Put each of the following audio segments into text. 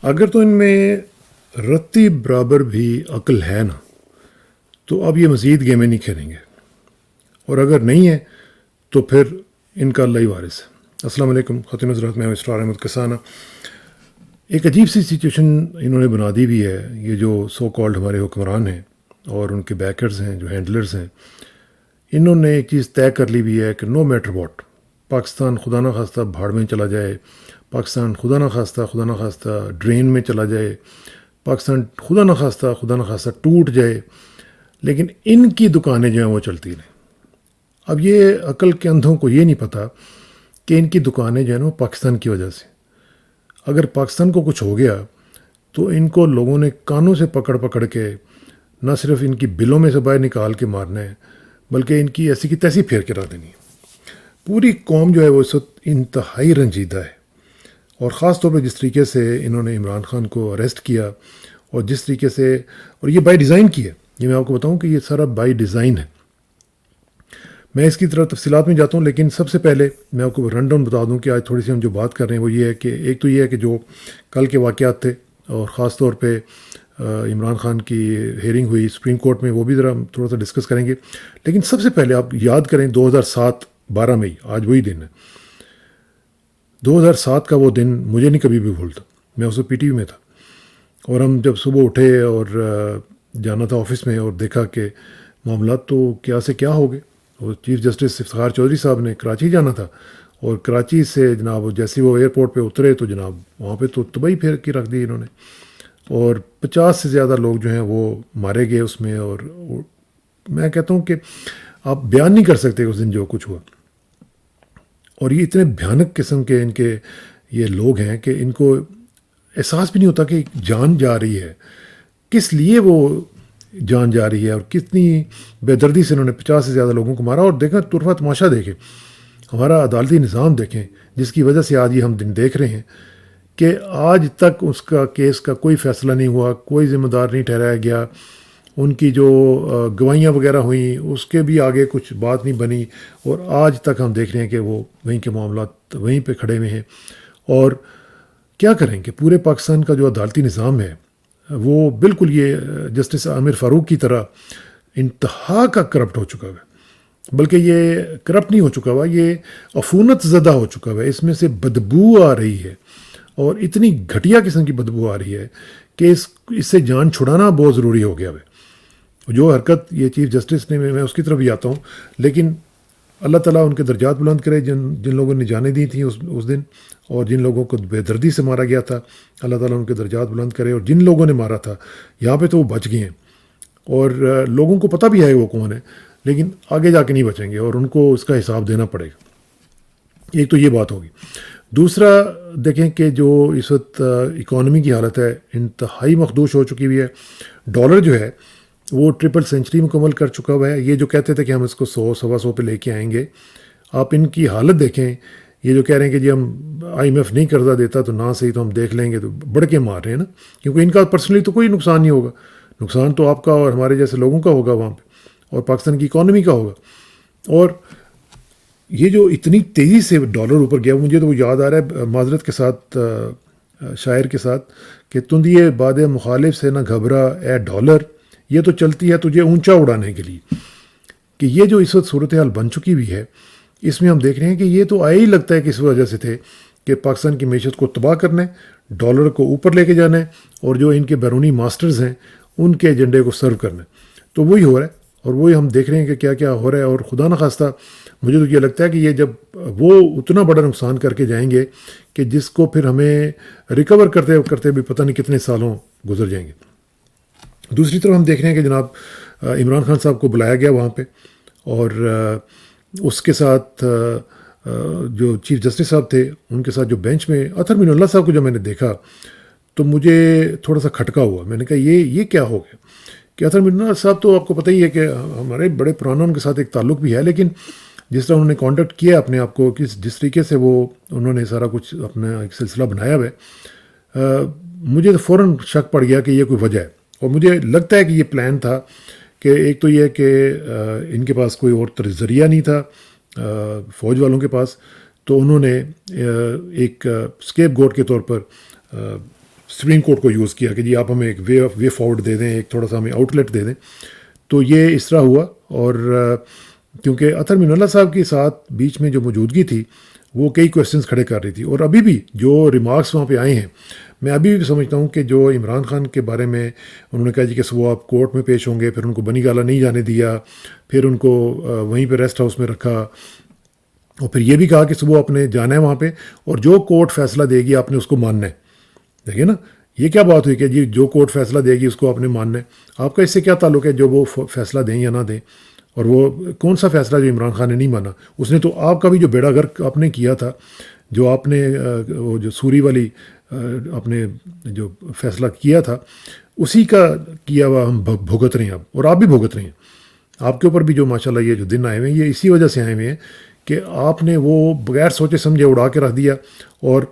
اگر تو ان میں رتی برابر بھی عقل ہے نا تو اب یہ مزید گیمیں نہیں کھیلیں گے، اور اگر نہیں ہے تو پھر ان کا اللہ ہی وارث ہے۔ السلام علیکم خاتون حضرات، میں اسرار احمد کسانہ۔ ایک عجیب سی سچویشن انہوں نے بنا دی بھی ہے، یہ جو سو کالڈ ہمارے حکمران ہیں اور ان کے بیکرز ہیں، جو ہینڈلرز ہیں، انہوں نے ایک چیز طے کر لی بھی ہے کہ نو میٹر واٹ، پاکستان خدا نہ خواستہ بھاڑ میں چلا جائے، پاکستان خدا نہ خواستہ ڈرین میں چلا جائے، پاکستان خدا نہ خواستہ ٹوٹ جائے، لیکن ان کی دکانیں جو ہیں وہ چلتی رہیں۔ اب یہ عقل کے اندھوں کو یہ نہیں پتہ کہ ان کی دکانیں جو ہیں وہ پاکستان کی وجہ سے، اگر پاکستان کو کچھ ہو گیا تو ان کو لوگوں نے کانوں سے پکڑ کے نہ صرف ان کی بلوں میں سے باہر نکال کے مارنا ہے، بلکہ ان کی ایسی کی تیسی پھیر کے رکھ دینی ہے۔ پوری قوم جو ہے وہ اس وقت انتہائی رنجیدہ ہے، اور خاص طور پہ جس طریقے سے انہوں نے عمران خان کو اریسٹ کیا، اور جس طریقے سے، اور یہ بائی ڈیزائن کیا، یہ میں آپ کو بتاؤں کہ یہ سارا بائی ڈیزائن ہے۔ میں اس کی طرف تفصیلات میں جاتا ہوں، لیکن سب سے پہلے میں آپ کو رن ڈاؤن بتا دوں کہ آج تھوڑی سی ہم جو بات کر رہے ہیں وہ یہ ہے کہ ایک تو یہ ہے کہ جو کل کے واقعات تھے، اور خاص طور پہ عمران خان کی ہیئرنگ ہوئی سپریم کورٹ میں، وہ بھی ذرا ہم تھوڑا سا ڈسکس کریں گے۔ لیکن سب سے پہلے آپ یاد کریں 2007 12 مئی، آج وہی دن ہے۔ 2007 کا وہ دن مجھے نہیں کبھی بھی بھولتا، میں اس وقت پی ٹی وی میں تھا، اور ہم جب صبح اٹھے اور جانا تھا آفس میں، اور دیکھا کہ معاملات تو کیا سے کیا ہو گئے، اور چیف جسٹس افتخار چودھری صاحب نے کراچی جانا تھا، اور کراچی سے جناب جیسے وہ ایئرپورٹ پہ اترے تو جناب وہاں پہ تو تباہی پھیر کے رکھ دی انہوں نے، اور 50 سے زیادہ لوگ جو ہیں وہ مارے گئے اس میں۔ اور میں کہتا ہوں کہ آپ بیان نہیں کر سکتے اس دن جو کچھ ہوا، اور یہ اتنے بھیانک قسم کے ان کے یہ لوگ ہیں کہ ان کو احساس بھی نہیں ہوتا کہ جان جا رہی ہے، کس لیے وہ جان جا رہی ہے، اور کتنی بے دردی سے انہوں نے 50 سے زیادہ لوگوں کو مارا۔ اور دیکھیں طرفہ تماشا دیکھیں، ہمارا عدالتی نظام دیکھیں، جس کی وجہ سے آج یہ ہم دن دیکھ رہے ہیں کہ آج تک اس کا کیس کا کوئی فیصلہ نہیں ہوا، کوئی ذمہ دار نہیں ٹھہرایا گیا، ان کی جو گواہیاں وغیرہ ہوئیں اس کے بھی آگے کچھ بات نہیں بنی، اور آج تک ہم دیکھ رہے ہیں کہ وہ وہیں کے معاملات وہیں پہ کھڑے ہوئے ہیں۔ اور کیا کریں کہ پورے پاکستان کا جو عدالتی نظام ہے وہ بالکل یہ جسٹس عامر فاروق کی طرح انتہا کا کرپٹ ہو چکا ہے، بلکہ یہ کرپٹ نہیں ہو چکا ہوا، یہ عفونت زدہ ہو چکا ہوا ہے۔ اس میں سے بدبو آ رہی ہے، اور اتنی گھٹیا قسم کی بدبو آ رہی ہے کہ اس سے جان چھڑانا بہت ضروری ہو گیا ہے۔ جو حرکت یہ چیف جسٹس نے، میں اس کی طرف بھی آتا ہوں، لیکن اللہ تعالیٰ ان کے درجات بلند کرے، جن لوگوں نے جانیں دی تھیں اس دن، اور جن لوگوں کو بے دردی سے مارا گیا تھا، اللہ تعالیٰ ان کے درجات بلند کرے، اور جن لوگوں نے مارا تھا یہاں پہ تو وہ بچ گئے ہیں، اور لوگوں کو پتہ بھی ہے وہ کون ہے، لیکن آگے جا کے نہیں بچیں گے، اور ان کو اس کا حساب دینا پڑے گا۔ ایک تو یہ بات ہوگی۔ دوسرا دیکھیں کہ جو اس وقت اکانومی کی حالت ہے انتہائی مخدوش ہو چکی ہوئی ہے۔ ڈالر جو ہے وہ ٹرپل سینچری مکمل کر چکا ہوا ہے۔ یہ جو کہتے تھے کہ ہم اس کو 100 سوا 100 پہ لے کے آئیں گے، آپ ان کی حالت دیکھیں۔ یہ جو کہہ رہے ہیں کہ جی ہم IMF نہیں قرضہ دیتا تو نہ صحیح تو ہم دیکھ لیں گے، تو بڑھ کے مار رہے ہیں نا، کیونکہ ان کا پرسنلی تو کوئی نقصان نہیں ہوگا، نقصان تو آپ کا اور ہمارے جیسے لوگوں کا ہوگا وہاں پہ، اور پاکستان کی اکانومی کا ہوگا۔ اور یہ جو اتنی تیزی سے ڈالر اوپر گیا، مجھے تو وہ یاد آ رہا ہے معذرت کے ساتھ، شاعر کے ساتھ، کہ تندیے باد مخالف سے نہ گھبرا اے ڈالر، یہ تو چلتی ہے تجھے اونچا اڑانے کے لیے۔ کہ یہ جو اس وقت صورتحال بن چکی ہوئی ہے، اس میں ہم دیکھ رہے ہیں کہ یہ تو آیا ہی لگتا ہے کہ اس وجہ سے تھے کہ پاکستان کی معیشت کو تباہ کرنا ہے، ڈالر کو اوپر لے کے جانا ہے، اور جو ان کے بیرونی ماسٹرز ہیں ان کے ایجنڈے کو سرو کرنا ہے۔ تو وہی ہو رہا ہے، اور وہی ہم دیکھ رہے ہیں کہ کیا کیا ہو رہا ہے۔ اور خدا نخواستہ مجھے تو یہ لگتا ہے کہ یہ جب وہ اتنا بڑا نقصان کر کے جائیں گے کہ جس کو پھر ہمیں ریکور کرتے بھی پتہ نہیں کتنے سالوں گزر جائیں گے۔ دوسری طرف ہم دیکھ رہے ہیں کہ جناب عمران خان صاحب کو بلایا گیا وہاں پہ، اور اس کے ساتھ جو چیف جسٹس صاحب تھے ان کے ساتھ جو بینچ میں اطہر مین اللہ صاحب کو جب میں نے دیکھا تو مجھے تھوڑا سا کھٹکا ہوا۔ میں نے کہا یہ کیا ہو گیا کہ اطہر مین اللہ صاحب تو آپ کو پتہ ہی ہے کہ ہمارے بڑے پرانا ان کے ساتھ ایک تعلق بھی ہے، لیکن جس طرح انہوں نے کانٹیکٹ کیا اپنے آپ کو، جس طریقے سے وہ انہوں نے سارا کچھ اپنا ایک سلسلہ بنایا ہوا ہے، مجھے تو فوراً شک پڑ گیا کہ یہ کوئی وجہ ہے۔ اور مجھے لگتا ہے کہ یہ پلان تھا کہ ایک تو یہ کہ ان کے پاس کوئی اور ذریعہ نہیں تھا فوج والوں کے پاس، تو انہوں نے ایک اسکیپ گوٹ کے طور پر سپریم کورٹ کو یوز کیا کہ جی آپ ہمیں ایک وے فارورڈ دے دیں, ایک تھوڑا سا ہمیں آؤٹ لیٹ دے دیں. تو یہ اس طرح ہوا. اور کیونکہ اطہر امین اللہ صاحب کے ساتھ بیچ میں جو موجودگی تھی وہ کئی کویسچنز کھڑے کر رہی تھی. اور ابھی بھی جو ریمارکس وہاں پہ آئے ہیں, میں ابھی بھی سمجھتا ہوں کہ جو عمران خان کے بارے میں انہوں نے کہا جی کہ وہ آپ کورٹ میں پیش ہوں گے, پھر ان کو بنی گالا نہیں جانے دیا, پھر ان کو وہیں پہ ریسٹ ہاؤس میں رکھا, اور پھر یہ بھی کہا کہ وہ اپنے جانا ہے وہاں پہ اور جو کورٹ فیصلہ دے گی آپ نے اس کو ماننا ہے. دیکھیے نا یہ کیا بات ہوئی کہ جی جو کورٹ فیصلہ دے گی اس کو آپ نے ماننا ہے. آپ کا اس سے کیا تعلق ہے جو وہ فیصلہ دیں یا نہ دیں؟ اور وہ کون سا فیصلہ جو عمران خان نے نہیں مانا؟ اس نے تو آپ کا بھی جو بیڑا گرک آپ نے کیا تھا, جو آپ نے وہ جو سوری والی آپ نے جو فیصلہ کیا تھا, اسی کا کیا ہوا ہم بھگت رہے ہیں اب, اور آپ بھی بھگت رہے ہیں. آپ کے اوپر بھی جو ماشاءاللہ یہ جو دن آئے ہوئے ہیں یہ اسی وجہ سے آئے ہوئے ہیں کہ آپ نے وہ بغیر سوچے سمجھے اڑا کے رکھ دیا اور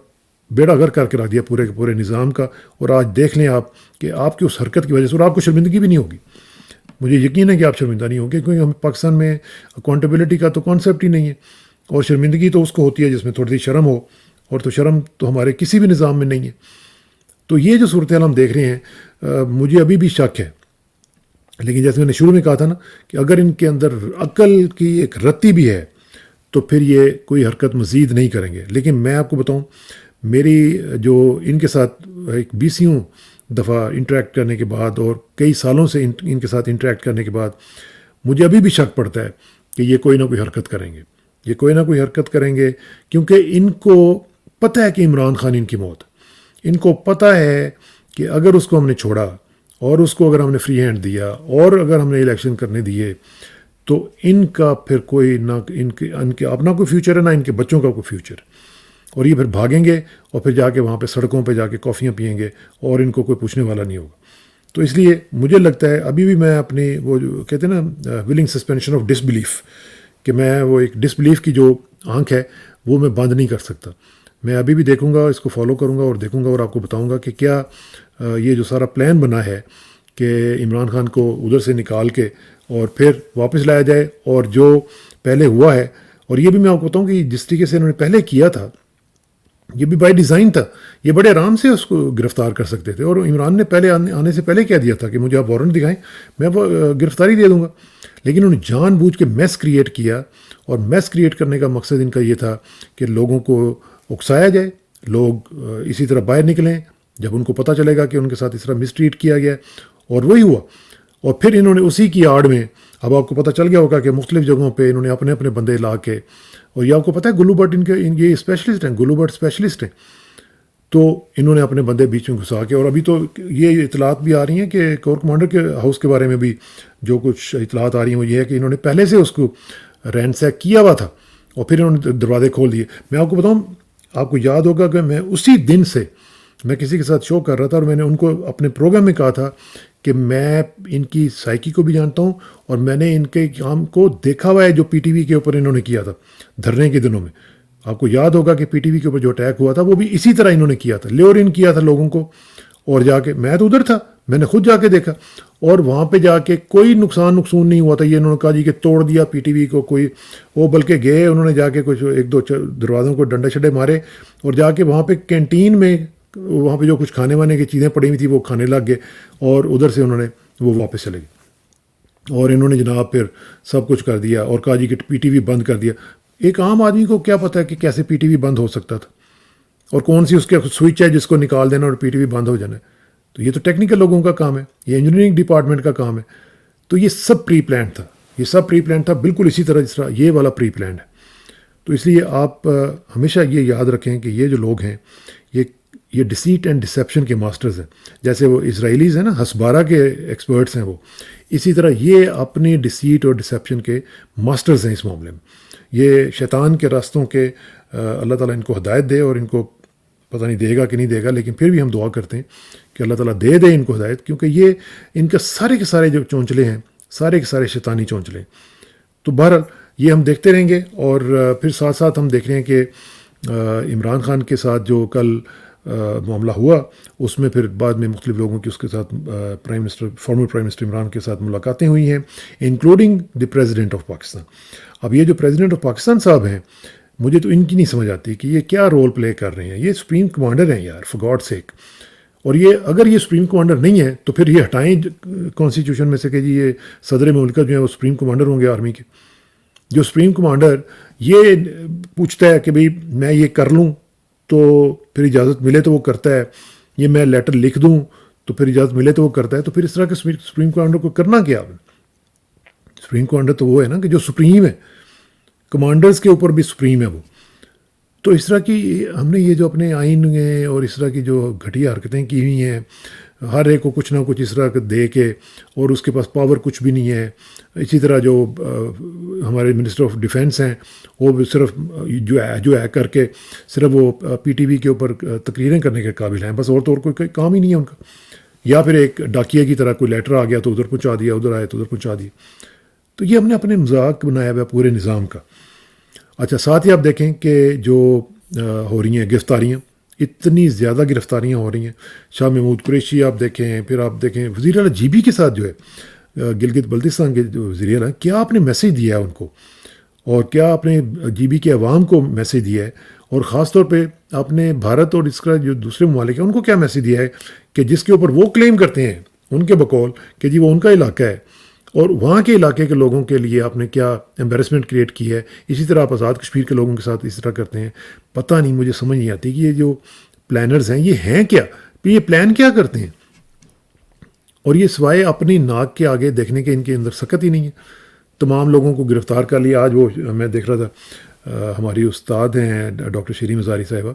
بیڑا گھر کر کے رکھ دیا پورے کے پورے نظام کا. اور آج دیکھ لیں آپ کہ آپ کی اس حرکت کی وجہ سے, اور آپ کو شرمندگی بھی نہیں ہوگی, مجھے یقین ہے کہ آپ شرمندہ نہیں ہوگے, کیونکہ ہم پاکستان میں اکاؤنٹیبلٹی کا تو کانسیپٹ ہی نہیں ہے. اور شرمندگی تو اس کو ہوتی ہے جس میں تھوڑی سی شرم ہو, اور تو شرم تو ہمارے کسی بھی نظام میں نہیں ہے. تو یہ جو صورتحال ہم دیکھ رہے ہیں مجھے ابھی بھی شک ہے. لیکن جیسے میں نے شروع میں کہا تھا نا کہ اگر ان کے اندر عقل کی ایک رتی بھی ہے تو پھر یہ کوئی حرکت مزید نہیں کریں گے. لیکن میں آپ کو بتاؤں, میری جو ان کے ساتھ ایک 20 دفعہ انٹریکٹ کرنے کے بعد اور کئی سالوں سے ان کے ساتھ انٹریکٹ کرنے کے بعد مجھے ابھی بھی شک پڑتا ہے کہ یہ کوئی نہ کوئی حرکت کریں گے, یہ کوئی نہ کوئی حرکت کریں گے. کیونکہ ان کو پتہ ہے کہ عمران خان ان کی موت, ان کو پتہ ہے کہ اگر اس کو ہم نے چھوڑا اور اس کو اگر ہم نے فری ہینڈ دیا اور اگر ہم نے الیکشن کرنے دیے تو ان کا پھر کوئی نہ ان کے اپنا کوئی فیوچر ہے نہ ان کے بچوں کا کوئی فیوچر. اور یہ پھر بھاگیں گے اور پھر جا کے وہاں پہ سڑکوں پہ جا کے کافیاں پئیں گے اور ان کو کوئی پوچھنے والا نہیں ہوگا. تو اس لیے مجھے لگتا ہے ابھی بھی میں اپنی وہ جو کہتے ہیں نا willing suspension of disbelief, کہ میں وہ ایک ڈس بلیف کی جو آنکھ ہے وہ میں بند نہیں کر سکتا. میں ابھی بھی دیکھوں گا, اس کو فالو کروں گا اور دیکھوں گا اور آپ کو بتاؤں گا کہ کیا یہ جو سارا پلان بنا ہے کہ عمران خان کو ادھر سے نکال کے اور پھر واپس لایا جائے, اور جو پہلے ہوا ہے, اور یہ بھی میں آپ کو بتاؤں کہ جس طریقے سے انہوں نے پہلے کیا تھا یہ بھی بائی ڈیزائن تھا. یہ بڑے آرام سے اس کو گرفتار کر سکتے تھے, اور عمران نے پہلے آنے سے پہلے کہہ دیا تھا کہ مجھے آپ وارنٹ دکھائیں میں وہ گرفتاری دے دوں گا. لیکن انہوں نے جان بوجھ کے میس کریٹ کیا, اور میس کریٹ کرنے کا مقصد ان کا یہ تھا کہ لوگوں کو اکسایا جائے, لوگ اسی طرح باہر نکلیں جب ان کو پتہ چلے گا کہ ان کے ساتھ اس طرح مس ٹریٹ کیا گیا. اور وہی ہوا, اور پھر انہوں نے اسی کی آڑ میں, اب آپ کو پتہ چل گیا ہوگا کہ مختلف جگہوں پہ انہوں نے اپنے اپنے بندے لا کے, اور یہ آپ کو پتہ ہے گلو بٹ یہ اسپیشلسٹ ہیں, گلو بٹ اسپیشلسٹ ہیں, تو انہوں نے اپنے بندے بیچ میں گھسا کے. اور ابھی تو یہ اطلاعات بھی آ رہی ہیں کہ کور کمانڈر کے ہاؤس کے بارے میں بھی جو کچھ اطلاعات آ رہی ہیں وہ یہ ہے کہ انہوں نے پہلے سے اس کو رینسیک کیا ہوا تھا اور پھر انہوں نے دروازے کھول دیے. میں آپ کو بتاؤں, آپ کو یاد ہوگا کہ میں اسی دن سے میں کسی کے ساتھ شو کر رہا تھا اور میں نے ان کو اپنے پروگرام میں کہا تھا کہ میں ان کی سائیکی کو بھی جانتا ہوں اور میں نے ان کے کام کو دیکھا ہوا ہے جو پی ٹی وی کے اوپر انہوں نے کیا تھا دھرنے کے دنوں میں. آپ کو یاد ہوگا کہ پی ٹی وی کے اوپر جو اٹیک ہوا تھا وہ بھی اسی طرح انہوں نے کیا تھا, لیور ان کیا تھا لوگوں کو. اور جا کے میں تو ادھر تھا, میں نے خود جا کے دیکھا, اور وہاں پہ جا کے کوئی نقصان نہیں ہوا تھا. یہ انہوں نے کہا جی کہ توڑ دیا پی ٹی وی کو کوئی, وہ بلکہ گئے انہوں نے جا کے کچھ 1-2 دروازوں کو ڈنڈے شڈے مارے اور جا کے وہاں پہ کینٹین میں وہاں پہ جو کچھ کھانے وانے کی چیزیں پڑی ہوئی تھیں وہ کھانے لگ گئے, اور ادھر سے انہوں نے وہ واپس چلے گئے. اور انہوں نے جناب پھر سب کچھ کر دیا اور کہا جی کہ پی ٹی وی بند کر دیا. ایک عام آدمی کو کیا پتہ ہے کہ کیسے پی ٹی وی بند ہو سکتا تھا, اور کون سی اس کے سوئچ ہے جس کو نکال دینا اور پی ٹی وی بند ہو جانا ہے. تو یہ تو ٹیکنیکل لوگوں کا کام ہے, یہ انجینئرنگ ڈپارٹمنٹ کا کام ہے. تو یہ سب پری پلانڈ تھا, یہ سب پری پلانڈ تھا, بالکل اسی طرح جس طرح یہ والا پری پلانڈ ہے. تو اس لیے آپ ہمیشہ یہ یاد رکھیں کہ یہ جو لوگ ہیں یہ ڈسیٹ اینڈ ڈسیپشن کے ماسٹرز ہیں. جیسے وہ اسرائیلیز ہیں نا, ہسبارہ کے ایکسپرٹس ہیں وہ, اسی طرح یہ اپنی ڈسیٹ اور ڈسیپشن کے ماسٹرز ہیں اس معاملے میں. یہ شیطان کے راستوں کے اللہ تعالیٰ ان کو ہدایت دے, اور ان کو پتہ نہیں دے گا کہ نہیں دے گا, لیکن پھر بھی ہم دعا کرتے ہیں کہ اللہ تعالیٰ دے ان کو ہدایت, کیونکہ یہ ان کا سارے کے سارے جو چونچلے ہیں سارے کے سارے شیطانی چونچلے ہیں. تو بہرحال یہ ہم دیکھتے رہیں گے. اور پھر ساتھ ساتھ ہم دیکھ رہے ہیں کہ عمران خان کے ساتھ جو کل معاملہ ہوا اس میں پھر بعد میں مختلف لوگوں کی اس کے ساتھ فارمر پرائم منسٹر عمران کے ساتھ ملاقاتیں ہوئی ہیں, including the president of Pakistan. اب یہ جو پریزیڈنٹ آف پاکستان صاحب ہیں, مجھے تو ان کی نہیں سمجھ آتی کہ یہ کیا رول پلے کر رہے ہیں. یہ سپریم کمانڈر ہیں یار, فار گاڈ سیک, اور یہ اگر یہ سپریم کمانڈر نہیں ہے تو پھر یہ ہٹائیں کانسٹیٹیوشن میں سے کہ جی یہ صدر مملکت جو ہے وہ سپریم کمانڈر ہوں گے آرمی کے. جو سپریم کمانڈر یہ پوچھتا ہے کہ بھئی میں یہ کر لوں تو پھر اجازت ملے تو وہ کرتا ہے, یہ میں لیٹر لکھ دوں تو پھر اجازت ملے تو وہ کرتا ہے, تو پھر اس طرح کے سپریم کمانڈر کو کرنا کیا آپ نے؟ سپریم کمانڈر تو وہ ہے نا کہ جو سپریم ہے, کمانڈرز کے اوپر بھی سپریم ہے وہ. تو اس طرح کی ہم نے یہ جو اپنے آئین میں اور اس طرح کی جو گھٹیا حرکتیں کی ہوئی ہیں, ہر ایک کو کچھ نہ کچھ اس طرح کا دے کے, اور اس کے پاس پاور کچھ بھی نہیں ہے. اسی طرح جو ہمارے منسٹر آف ڈیفینس ہیں وہ صرف جو ہے کر کے صرف وہ پی ٹی وی کے اوپر تقریریں کرنے کے قابل ہیں بس, اور تو اور کوئی کام ہی نہیں ہے ان کا. یا پھر ایک ڈاکیے کی طرح کوئی لیٹر آ گیا تو ادھر پہنچا دیا, ادھر آئے تو ادھر پہنچا دیا. تو یہ ہم نے اپنے مذاق بنایا ہوا پورے نظام کا. اچھا, ساتھ ہی آپ دیکھیں کہ جو ہو رہی ہیں گرفتاریاں, اتنی زیادہ گرفتاریاں ہو رہی ہیں. شاہ محمود قریشی آپ دیکھیں, پھر آپ دیکھیں وزیر اعلیٰ جی بی کے ساتھ جو ہے گلگت بلتستان کے جو وزیر اعلیٰ, کیا آپ نے میسیج دیا ہے ان کو, اور کیا آپ نے جی بی کے عوام کو میسیج دیا ہے, اور خاص طور پہ آپ نے بھارت اور اس کا جو دوسرے ممالک ہیں ان کو کیا میسیج دیا ہے کہ جس کے اوپر وہ کلیم کرتے ہیں ان کے بقول کہ جی وہ ان کا علاقہ ہے, اور وہاں کے علاقے کے لوگوں کے لیے آپ نے کیا ایمبیرسمنٹ کریٹ کی ہے. اسی طرح آپ آزاد کشمیر کے لوگوں کے ساتھ اس طرح کرتے ہیں. پتہ نہیں, مجھے سمجھ نہیں آتی کہ یہ جو پلانرز ہیں یہ ہیں کیا, پھر یہ پلان کیا کرتے ہیں, اور یہ سوائے اپنی ناک کے آگے دیکھنے کے ان کے اندر سکت ہی نہیں ہے. تمام لوگوں کو گرفتار کر لیا. آج وہ میں دیکھ رہا تھا ہماری استاد ہیں ڈاکٹر شیرین مزاری صاحبہ,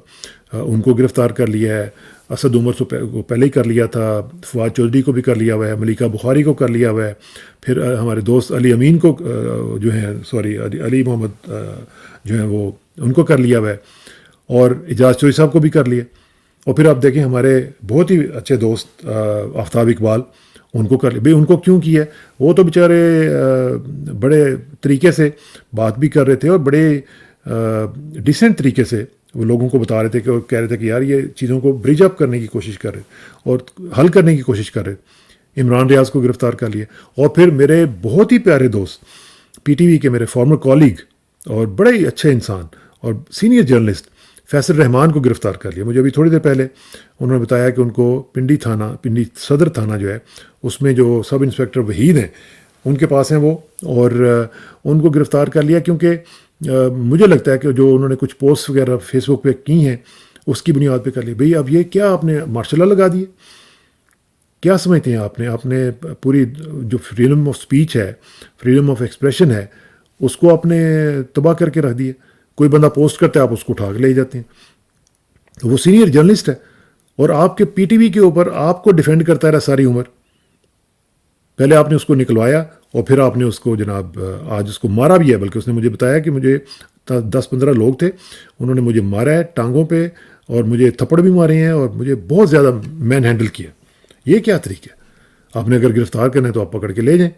ان کو گرفتار کر لیا ہے. اسد عمر کو پہلے ہی کر لیا تھا, فواد چودھری کو بھی کر لیا ہوا ہے, ملیکہ بخاری کو کر لیا ہوا ہے, پھر ہمارے دوست علی امین کو جو ہیں علی محمد جو ہیں وہ ان کو کر لیا ہوا ہے, اور اعجاز چوہدری صاحب کو بھی کر لیا. اور پھر آپ دیکھیں ہمارے بہت ہی اچھے دوست آفتاب اقبال, ان کو کر لیا. بھئی ان کو کیوں کیا ہے؟ وہ تو بیچارے بڑے طریقے سے بات بھی کر رہے تھے, اور بڑے ڈیسنٹ طریقے سے وہ لوگوں کو بتا رہے تھے کہ کہہ رہے تھے کہ یار یہ چیزوں کو برج اپ کرنے کی کوشش کر رہے اور حل کرنے کی کوشش کر رہے. عمران ریاض کو گرفتار کر لیا. اور پھر میرے بہت ہی پیارے دوست پی ٹی وی کے میرے فارمر کولیگ اور بڑے ہی اچھے انسان اور سینئر جرنلسٹ فیصل رحمان کو گرفتار کر لیا. مجھے ابھی تھوڑی دیر پہلے انہوں نے بتایا کہ ان کو پنڈی صدر تھانہ جو ہے اس میں جو سب انسپیکٹر وحید ہیں ان کے پاس ہیں وہ, اور ان کو گرفتار کر لیا کیونکہ مجھے لگتا ہے کہ جو انہوں نے کچھ پوسٹ وغیرہ فیس بک پہ کی ہیں اس کی بنیاد پہ کر لی. بھئی اب یہ کیا آپ نے مارشل لا لگا دیے؟ کیا سمجھتے ہیں آپ نے پوری جو فریڈم آف سپیچ ہے, فریڈم آف ایکسپریشن ہے, اس کو آپ نے تباہ کر کے رکھ دیے. کوئی بندہ پوسٹ کرتا ہے آپ اس کو اٹھا کے لے جاتے ہیں. وہ سینئر جرنلسٹ ہے اور آپ کے پی ٹی وی کے اوپر آپ کو ڈیفینڈ کرتا رہا ساری عمر. پہلے آپ نے اس کو نکلوایا اور پھر آپ نے اس کو جناب آج اس کو مارا بھی ہے. بلکہ اس نے مجھے بتایا کہ مجھے 10-15 لوگ تھے, انہوں نے مجھے مارا ہے ٹانگوں پہ اور مجھے تھپڑ بھی مارے ہیں اور مجھے بہت زیادہ مین ہینڈل کیا. یہ کیا طریقہ ہے؟ آپ نے اگر گرفتار کرنا ہے تو آپ پکڑ کے لے جائیں.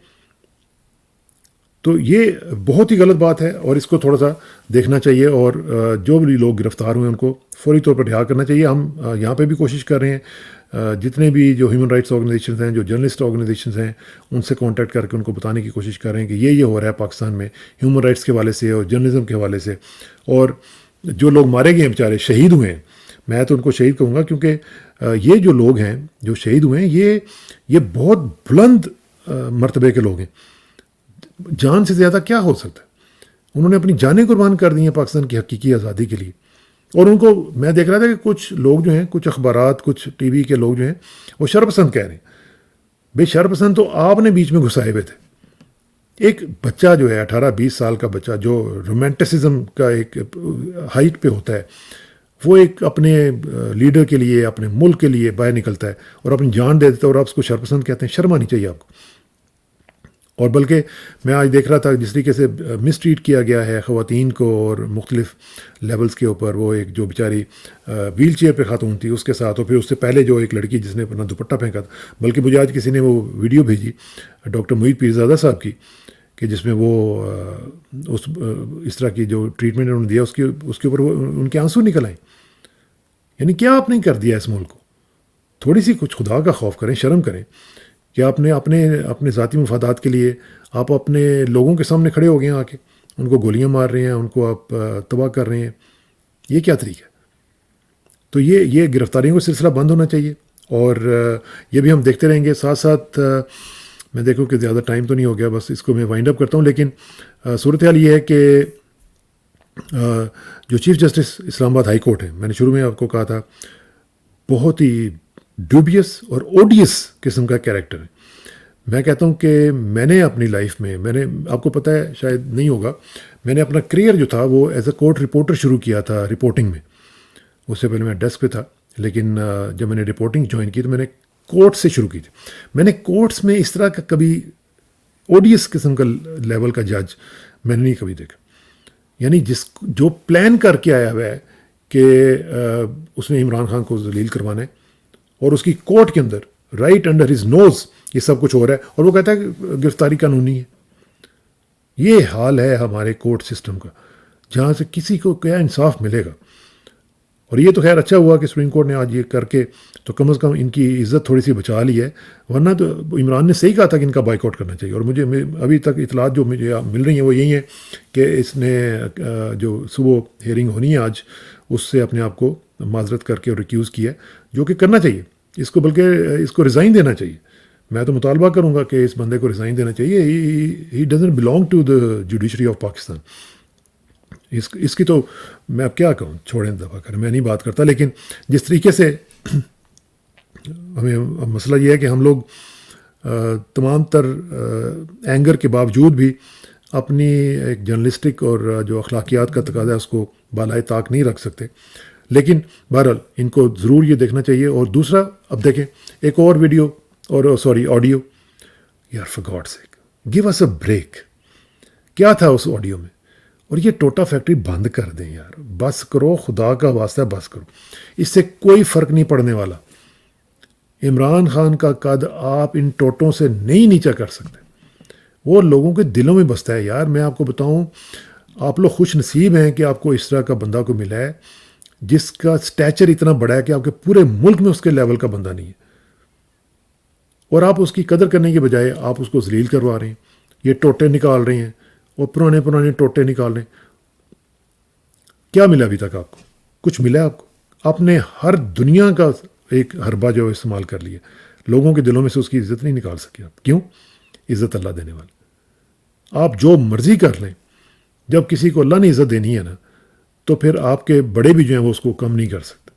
تو یہ بہت ہی غلط بات ہے اور اس کو تھوڑا سا دیکھنا چاہیے, اور جو بھی لوگ گرفتار ہوئے ان کو فوری طور پر رہا کرنا چاہیے. ہم یہاں پہ بھی کوشش کر رہے ہیں, جتنے بھی جو ہیومن رائٹس آرگنائزیشنز ہیں, جو جرنلسٹ آرگنائزیشنز ہیں, ان سے کانٹیکٹ کر کے ان کو بتانے کی کوشش کر رہے ہیں کہ یہ ہو رہا ہے پاکستان میں ہیومن رائٹس کے حوالے سے اور جرنلزم کے حوالے سے. اور جو لوگ مارے گئے ہیں بیچارے شہید ہوئے ہیں, میں تو ان کو شہید کہوں گا کیونکہ یہ جو لوگ ہیں جو شہید ہوئے ہیں یہ بہت بلند مرتبے کے لوگ ہیں. جان سے زیادہ کیا ہو سکتا ہے؟ انہوں نے اپنی جانیں قربان کر دی ہیں پاکستان کی حقیقی آزادی کے لیے. اور ان کو میں دیکھ رہا تھا کہ کچھ لوگ جو ہیں, کچھ اخبارات, کچھ ٹی وی کے لوگ جو ہیں وہ شرپسند کہہ رہے ہیں. بھئی شرپسند تو آپ نے بیچ میں گھسائے ہوئے تھے. ایک بچہ جو ہے 18-20 سال کا بچہ جو رومانٹسزم کا ایک ہائٹ پہ ہوتا ہے, وہ ایک اپنے لیڈر کے لیے, اپنے ملک کے لیے باہر نکلتا ہے اور اپنی جان دے دیتا ہے, اور آپ اس کو شرپسند کہتے ہیں. شرم آنی چاہیے آپ کو. اور بلکہ میں آج دیکھ رہا تھا جس طریقے سے مس ٹریٹ کیا گیا ہے خواتین کو اور مختلف لیولز کے اوپر. وہ ایک جو بیچاری ویل چیئر پہ خاتون تھی اس کے ساتھ, اور پھر اس سے پہلے جو ایک لڑکی جس نے اپنا دوپٹہ پھینکا تھا. بلکہ مجھے آج کسی نے وہ ویڈیو بھیجی ڈاکٹر محیط پیرزادہ صاحب کی, کہ جس میں وہ اس طرح کی جو ٹریٹمنٹ انہوں نے دیا اس کے اوپر وہ ان کے آنسو نکل آئیں. یعنی کیا آپ نے کر دیا اس ملک کو؟ تھوڑی سی کچھ خدا کا خوف کریں, شرم کریں کہ آپ نے اپنے ذاتی مفادات کے لیے آپ اپنے لوگوں کے سامنے کھڑے ہو گئے ہیں, آ کے ان کو گولیاں مار رہے ہیں, ان کو آپ تباہ کر رہے ہیں. یہ کیا طریقہ ہے؟ تو یہ گرفتاریوں کا سلسلہ بند ہونا چاہیے. اور یہ بھی ہم دیکھتے رہیں گے. ساتھ ساتھ میں دیکھوں کہ زیادہ ٹائم تو نہیں ہو گیا, بس اس کو میں وائنڈ اپ کرتا ہوں. لیکن صورتحال یہ ہے کہ جو چیف جسٹس اسلام آباد ہائی کورٹ ہے, میں نے شروع میں آپ کو کہا تھا, بہت ہی ڈوبیس اور اوڈیس قسم کا کیریکٹر ہے. میں کہتا ہوں کہ میں نے اپنی لائف میں, آپ کو پتہ ہے شاید نہیں ہوگا, میں نے اپنا کریئر جو تھا وہ ایز اے کورٹ رپورٹر شروع کیا تھا رپورٹنگ میں. اس سے پہلے میں ڈیسک پہ تھا, لیکن جب میں نے رپورٹنگ جوائن کی تو میں نے کورٹ سے شروع کی تھی. میں نے کورٹس میں اس طرح کا کبھی اوڈیس قسم کا لیول کا جج میں نے نہیں کبھی دیکھا. یعنی جو پلان کر کے آیا ہوا ہے کہ اس نے عمران خان کو ذلیل کروانا ہے, اور اس کی کورٹ کے اندر رائٹ انڈر ہز نوز یہ سب کچھ ہو رہا ہے, اور وہ کہتا ہے کہ گرفتاری قانونی ہے. یہ حال ہے ہمارے کورٹ سسٹم کا, جہاں سے کسی کو کیا انصاف ملے گا. اور یہ تو خیر اچھا ہوا کہ سپریم کورٹ نے آج یہ کر کے تو کم از کم ان کی عزت تھوڑی سی بچا لی ہے, ورنہ تو عمران نے صحیح کہا تھا کہ ان کا بائیکاٹ کرنا چاہیے. اور مجھے ابھی تک اطلاعات جو مجھے مل رہی ہیں وہ یہی ہیں کہ اس نے جو صبح ہیئرنگ ہونی ہے آج, اس سے اپنے آپ کو معذرت کر کے ریکیوز کیا ہے, جو کہ کرنا چاہیے اس کو, بلکہ اس کو ریزائن دینا چاہیے. میں تو مطالبہ کروں گا کہ اس بندے کو ریزائن دینا چاہیے. He doesn't belong to the judiciary of Pakistan. اس کی تو میں اب کیا کہوں, چھوڑیں دفعہ کریں, میں نہیں بات کرتا. لیکن جس طریقے سے ہمیں مسئلہ یہ ہے کہ ہم لوگ تمام تر اینگر کے باوجود بھی اپنی ایک جرنلسٹک اور جو اخلاقیات کا تقاضا ہے اس کو بالائے طاق نہیں رکھ سکتے. لیکن بہرحال ان کو ضرور یہ دیکھنا چاہیے. اور دوسرا, اب دیکھیں ایک اور ویڈیو اور آڈیو, یار for God sake give us a break. کیا تھا اس آڈیو میں؟ اور یہ ٹوٹا فیکٹری بند کر دیں یار, بس کرو, خدا کا واسطہ بس کرو. اس سے کوئی فرق نہیں پڑنے والا. عمران خان کا قد آپ ان ٹوٹوں سے نہیں نیچا کر سکتے. وہ لوگوں کے دلوں میں بستا ہے یار. میں آپ کو بتاؤں, آپ لوگ خوش نصیب ہیں کہ آپ کو اس طرح کا بندہ کو ملا ہے جس کا سٹیچر اتنا بڑا ہے کہ آپ کے پورے ملک میں اس کے لیول کا بندہ نہیں ہے, اور آپ اس کی قدر کرنے کے بجائے آپ اس کو ذلیل کروا رہے ہیں. یہ ٹوٹے نکال رہے ہیں اور پرانے ٹوٹے نکال رہے ہیں. کیا ملا ابھی تک آپ کو؟ کچھ ملا آپ کو؟ آپ نے ہر دنیا کا ایک حربہ جو استعمال کر لیا, لوگوں کے دلوں میں سے اس کی عزت نہیں نکال سکے آپ. کیوں؟ عزت اللہ دینے والے. آپ جو مرضی کر لیں, جب کسی کو اللہ نے عزت دینی ہے نا, تو پھر آپ کے بڑے بھی جو ہیں وہ اس کو کم نہیں کر سکتے.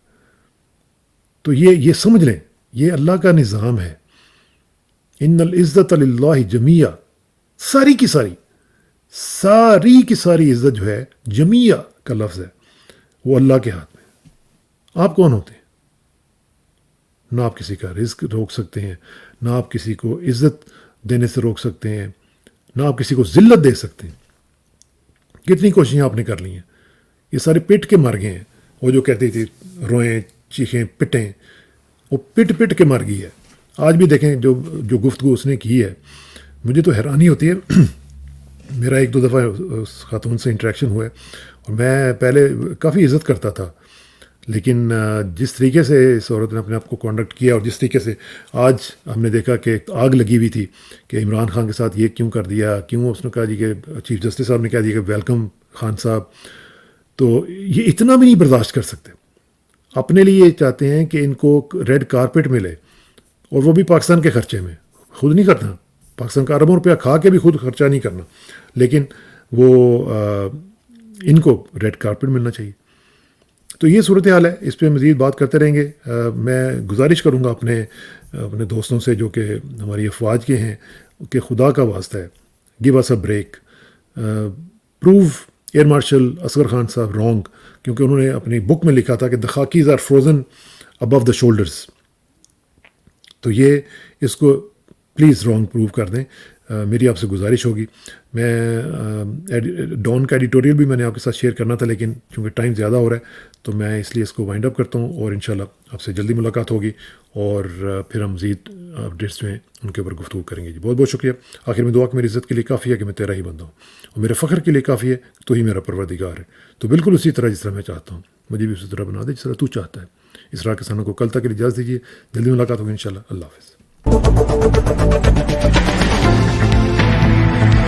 تو یہ سمجھ لیں, یہ اللہ کا نظام ہے. ان العزت للہ جمیعہ, ساری کی ساری عزت جو ہے, جمیعہ کا لفظ ہے, وہ اللہ کے ہاتھ میں. آپ کون ہوتے ہیں؟ نہ آپ کسی کا رزق روک سکتے ہیں, نہ آپ کسی کو عزت دینے سے روک سکتے ہیں, نہ آپ کسی کو ذلت دے سکتے ہیں. کتنی کوششیں آپ نے کر لی ہیں, یہ سارے پٹ کے مر گئے ہیں. وہ جو کہتی تھی روئیں چیخیں پٹیں, وہ پٹ کے مر گئی ہے. آج بھی دیکھیں جو گفتگو اس نے کی ہے, مجھے تو حیرانی ہوتی ہے. میرا ایک دو دفعہ اس خاتون سے انٹریکشن ہوا ہے, اور میں پہلے کافی عزت کرتا تھا, لیکن جس طریقے سے اس عورت نے اپنے آپ کو کانڈکٹ کیا, اور جس طریقے سے آج ہم نے دیکھا کہ آگ لگی ہوئی تھی کہ عمران خان کے ساتھ یہ کیوں کر دیا, کیوں اس نے کہا جی کہ چیف جسٹس صاحب نے کہہ دیا کہ ویلکم خان صاحب. تو یہ اتنا بھی نہیں برداشت کر سکتے. اپنے لیے یہ چاہتے ہیں کہ ان کو ریڈ کارپٹ ملے, اور وہ بھی پاکستان کے خرچے میں. خود نہیں کرنا, پاکستان کا اربوں روپیہ کھا کے بھی خود خرچہ نہیں کرنا, لیکن وہ ان کو ریڈ کارپٹ ملنا چاہیے. تو یہ صورتحال ہے, اس پہ مزید بات کرتے رہیں گے. میں گزارش کروں گا اپنے دوستوں سے جو کہ ہماری افواج کے ہیں کہ خدا کا واسطہ ہے, give us a break. Prove air marshal Asghar Khan Sahib wrong, کیونکہ انہوں نے اپنی بک میں لکھا تھا کہ the khakis are frozen above the shoulders. تو یہ اس کو پلیز رانگ پروو کر دیں. میری آپ سے گزارش ہوگی. میں ڈان کا ایڈیٹوریل بھی میں نے آپ کے ساتھ شیئر کرنا تھا, لیکن چونکہ ٹائم زیادہ ہو رہا ہے تو میں اس لیے اس کو وائنڈ اپ کرتا ہوں, اور انشاءاللہ آپ سے جلدی ملاقات ہوگی, اور پھر ہم مزید اپڈیٹس جو ہیں ان کے اوپر گفتگو کریں گے. جی بہت بہت شکریہ. آخر میں دعا کہ میری عزت کے لیے کافی ہے کہ میں تیرا ہی بندہ ہوں, اور میرے فخر کے لیے کافی ہے تو ہی میرا پروردگار ہے. تو بالکل اسی طرح جس طرح میں چاہتا ہوں, مجھے بھی اسی طرح بنا دے جس طرح تو چاہتا ہے. اسرا کسانوں کو کل تک کے لیے اجازت دیجیے. جلدی ملاقات ہوگی انشاءاللہ. اللہ حافظ.